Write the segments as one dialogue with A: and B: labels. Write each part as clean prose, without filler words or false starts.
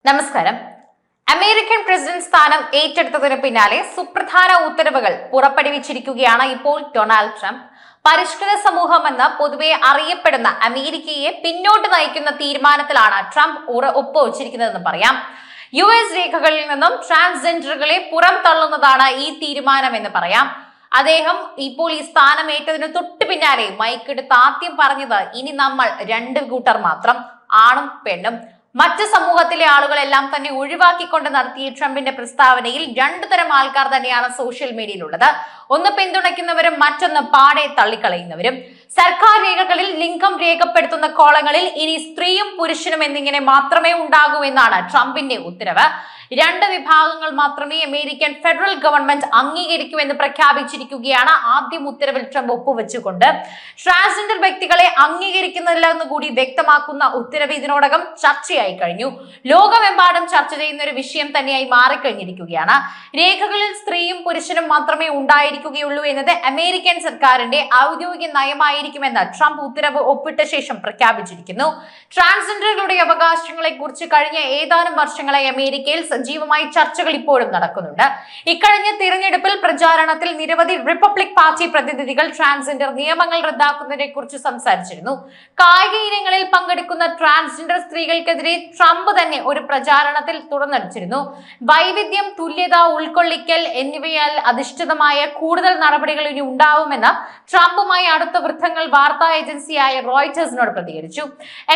A: നമസ്കാരം. American president സ്ഥാനം ഏറ്റെടുത്തതിന് പിന്നാലെ സുപ്രധാന ഉത്തരവുകൾ പുറപ്പെടുവിച്ചിരിക്കുകയാണ് ഇപ്പോൾ ഡൊണാൾഡ് ട്രംപ്. പരിഷ്കൃത സമൂഹമെന്ന് പൊതുവെ അറിയപ്പെടുന്ന അമേരിക്കയെ പിന്നോട്ട് നയിക്കുന്ന തീരുമാനത്തിലാണ് ട്രംപ് ഒപ്പുവച്ചിരിക്കുന്നതെന്ന് പറയാം. US രേഖകളിൽ നിന്നും ട്രാൻസ്ജെൻഡറുകളെ പുറം തള്ളുന്നതാണ് ഈ തീരുമാനം എന്ന് പറയാം. അദ്ദേഹം ഇപ്പോൾ ഈ സ്ഥാനം ഏറ്റതിന് തൊട്ടു പിന്നാലെ മൈക്കെടുത്ത് ആദ്യം പറഞ്ഞത് ഇനി നമ്മൾ രണ്ട് കൂട്ടർ മാത്രം, ആണും പെണ്ണും. മറ്റ് സമൂഹത്തിലെ ആളുകളെല്ലാം തന്നെ ഒഴിവാക്കിക്കൊണ്ട് നടത്തിയ ട്രംപിന്റെ പ്രസ്താവനയിൽ രണ്ടു തരം ആൾക്കാർ തന്നെയാണ് സോഷ്യൽ മീഡിയയിലുള്ളത്. ഒന്ന് പിന്തുണയ്ക്കുന്നവരും മറ്റൊന്ന് പാടെ തള്ളിക്കളയുന്നവരും. സർക്കാർ രേഖകളിൽ ലിംഗം രേഖപ്പെടുത്തുന്ന കോളങ്ങളിൽ ഇനി സ്ത്രീയും പുരുഷനും എന്നിങ്ങനെ മാത്രമേ ഉണ്ടാകൂ എന്നാണ് ട്രംപിന്റെ ഉത്തരവ്. രണ്ട് വിഭാഗങ്ങൾ മാത്രമേ അമേരിക്കൻ ഫെഡറൽ ഗവൺമെന്റ് അംഗീകരിക്കൂ എന്ന് പ്രഖ്യാപിച്ചിരിക്കുകയാണ് ആദ്യം ഉത്തരവിൽ ട്രംപ് ഒപ്പുവെച്ചുകൊണ്ട്. ട്രാൻസ്ജെൻഡർ വ്യക്തികളെ അംഗീകരിക്കുന്നില്ല എന്ന് കൂടി വ്യക്തമാക്കുന്ന ഉത്തരവ് ഇതിനോടകം ചർച്ചയായി കഴിഞ്ഞു. ലോകമെമ്പാടും ചർച്ച ചെയ്യുന്ന ഒരു വിഷയം തന്നെയായി മാറിക്കഴിഞ്ഞിരിക്കുകയാണ്. രേഖകളിൽ സ്ത്രീയും പുരുഷനും മാത്രമേ ഉണ്ടായിരിക്കുകയുള്ളൂ എന്നത് അമേരിക്കൻ സർക്കാരിന്റെ ഔദ്യോഗിക നയമായിരിക്കുമെന്ന് ട്രംപ് ഉത്തരവ് ഒപ്പിട്ട ശേഷം പ്രഖ്യാപിച്ചിരിക്കുന്നു. ട്രാൻസ്ജെൻഡറുകളുടെ അവകാശങ്ങളെ കുറിച്ച് കഴിഞ്ഞ ഏതാനും വർഷങ്ങളായി അമേരിക്കയിൽ സജീവമായി ചർച്ചകൾ ഇപ്പോഴും നടക്കുന്നുണ്ട്. ഇക്കഴിഞ്ഞ തിരഞ്ഞെടുപ്പിൽ പ്രചാരണത്തിൽ നിരവധി റിപ്പബ്ലിക് പാർട്ടി പ്രതിനിധികൾ ട്രാൻസ്ജെൻഡർ നിയമങ്ങൾ റദ്ദാക്കുന്നതിനെ കുറിച്ച് സംസാരിച്ചിരുന്നു. കായിക ഇനങ്ങളിൽ പങ്കെടുക്കുന്ന ട്രാൻസ്ജെൻഡർ സ്ത്രീകൾക്കെതിരെ ട്രംപ് തന്നെ ഒരു പ്രചാരണത്തിൽ തുറന്നടിച്ചിരുന്നു. വൈവിധ്യം, തുല്യത, ഉൾക്കൊള്ളിക്കൽ എന്നിവയാൽ അധിഷ്ഠിതമായ കൂടുതൽ നടപടികൾ ഇനി ഉണ്ടാവുമെന്ന് ട്രംപുമായി അടുത്ത വൃത്തങ്ങൾ വാർത്താ ഏജൻസിയായ റോയിറ്റേഴ്സിനോട് പ്രതികരിച്ചു.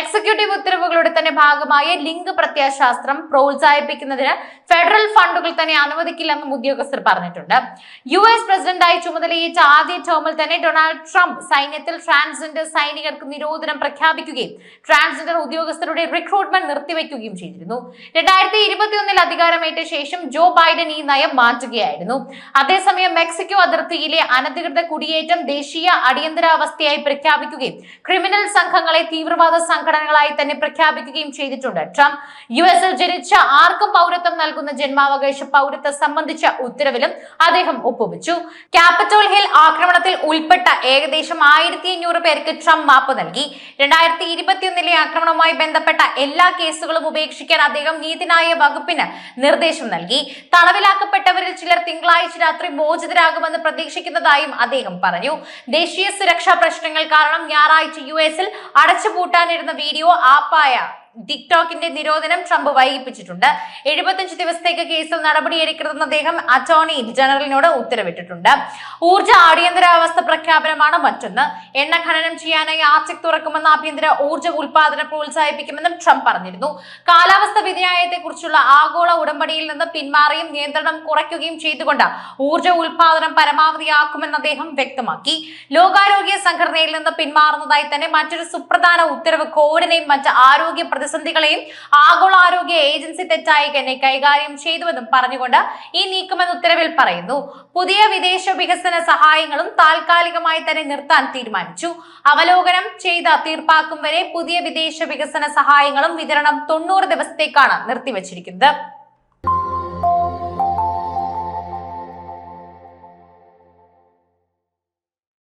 A: എക്സിക്യൂട്ടീവ് ഉത്തരവുകളുടെ തന്നെ ഭാഗമായ ലിംഗ പ്രത്യയശാസ്ത്രം പ്രോത്സാഹിപ്പിക്കുന്നതിന് ഫെഡറൽ ഫണ്ടുകൾ തന്നെ അനുവദിക്കില്ലെന്നും ഉദ്യോഗസ്ഥർ പറഞ്ഞിട്ടുണ്ട്. US പ്രസിഡന്റായി ചുമതലയേറ്റ ആദ്യ ടേമിൽ തന്നെ ഡൊണാൾഡ് ട്രംപ് സൈന്യത്തിൽ ട്രാൻസ്ജെൻഡർ സൈനികർക്ക് നിരോധനം പ്രഖ്യാപിക്കുകയും ട്രാൻസ്ജെൻഡർ ഉദ്യോഗസ്ഥരുടെ റിക്രൂട്ട്മെന്റ് നിർത്തിവെക്കുകയും ചെയ്തിരുന്നു. 2021 അധികാരമേറ്റ ശേഷം ജോ ബൈഡൻ ഈ നയം മാറ്റുകയായിരുന്നു. അതേസമയം മെക്സിക്കോ അതിർത്തിയിലെ അനധികൃത കുടിയേറ്റം ദേശീയ അടിയന്തരാവസ്ഥയായി പ്രഖ്യാപിക്കുകയും ക്രിമിനൽ സംഘങ്ങളെ തീവ്രവാദ സംഘടനകളായി തന്നെ പ്രഖ്യാപിക്കുകയും ചെയ്തിട്ടുണ്ട്. ട്രംപ് US ജനിച്ച ആർക്കും പൗരത്വം നൽകുന്ന ജന്മാവകാശ പൗരത്വം സംബന്ധിച്ച ഉത്തരവിലും അദ്ദേഹം ഒപ്പുവെച്ചു. ക്യാപിറ്റോൾ ഹിൽ ആക്രമണത്തിൽ ഉൾപ്പെട്ട ഏകദേശം 1500 പേർക്ക് ട്രംപ് മാപ്പ് നൽകി. 2021 ആക്രമണവുമായി ബന്ധപ്പെട്ട എല്ലാ കേസുകളും ഉപേക്ഷിക്കാൻ അദ്ദേഹം നീതിന്യായ വകുപ്പിന് നിർദ്ദേശം നൽകി. തടവിലാക്കപ്പെട്ടവരിൽ ചിലർ തിങ്കളാഴ്ച രാത്രി മോചിതരാകുമെന്ന് പ്രതീക്ഷിക്കുന്നതായും അദ്ദേഹം പറഞ്ഞു. ദേശീയ സുരക്ഷാ പ്രശ്നങ്ങൾ കാരണം ഞായറാഴ്ച US അടച്ചുപൂട്ടാനിരുന്ന വീഡിയോ ആപ്പായ ടിക്ടോക്കിന്റെ നിരോധനം ട്രംപ് വൈകിപ്പിച്ചിട്ടുണ്ട്. 75 ദിവസത്തേക്ക് കേസിൽ നടപടിയെടുക്കരുതെന്ന് അദ്ദേഹം അറ്റോർണി ജനറലിനോട് ഉത്തരവിട്ടിട്ടുണ്ട്. ഊർജ്ജ അടിയന്തരാവസ്ഥ പ്രഖ്യാപനമാണ് മറ്റൊന്ന്. എണ്ണ ഖനനം ചെയ്യാനായി ആർട്ടിക് തുറക്കുമെന്ന് ആഭ്യന്തര ഊർജ്ജ ഉൽപാദനം പ്രോത്സാഹിപ്പിക്കുമെന്നും ട്രംപ് പറഞ്ഞിരുന്നു. കാലാവസ്ഥ വ്യതിയാനത്തെ കുറിച്ചുള്ള ആഗോള ഉടമ്പടിയിൽ നിന്ന് പിന്മാറുകയും നിയന്ത്രണം കുറയ്ക്കുകയും ചെയ്തുകൊണ്ട് ഊർജ്ജ ഉൽപാദനം പരമാവധിയാക്കുമെന്ന് അദ്ദേഹം വ്യക്തമാക്കി. ലോകാരോഗ്യ സംഘടനയിൽ നിന്ന് പിന്മാറുന്നതായി തന്നെ മറ്റൊരു സുപ്രധാന ഉത്തരവ് കോവിഡിനെയും മറ്റ് ആരോഗ്യ പ്രതിസന്ധികളെയും ആഗോള ആരോഗ്യ ഏജൻസി തെറ്റായി തന്നെ കൈകാര്യം ചെയ്തുവെന്നും പറഞ്ഞുകൊണ്ട് ഈ നീക്കമെന്ന് ഉത്തരവിൽ പറയുന്നു. പുതിയ വിദേശ വികസന സഹായങ്ങളും താൽക്കാലികമായി തന്നെ നിർത്താൻ തീരുമാനിച്ചു. അവലോകനം ചെയ്ത തീർപ്പാക്കും വരെ പുതിയ വിദേശ വികസന സഹായങ്ങളും വിതരണം 90 ദിവസത്തേക്കാണ് നിർത്തിവച്ചിരിക്കുന്നത്.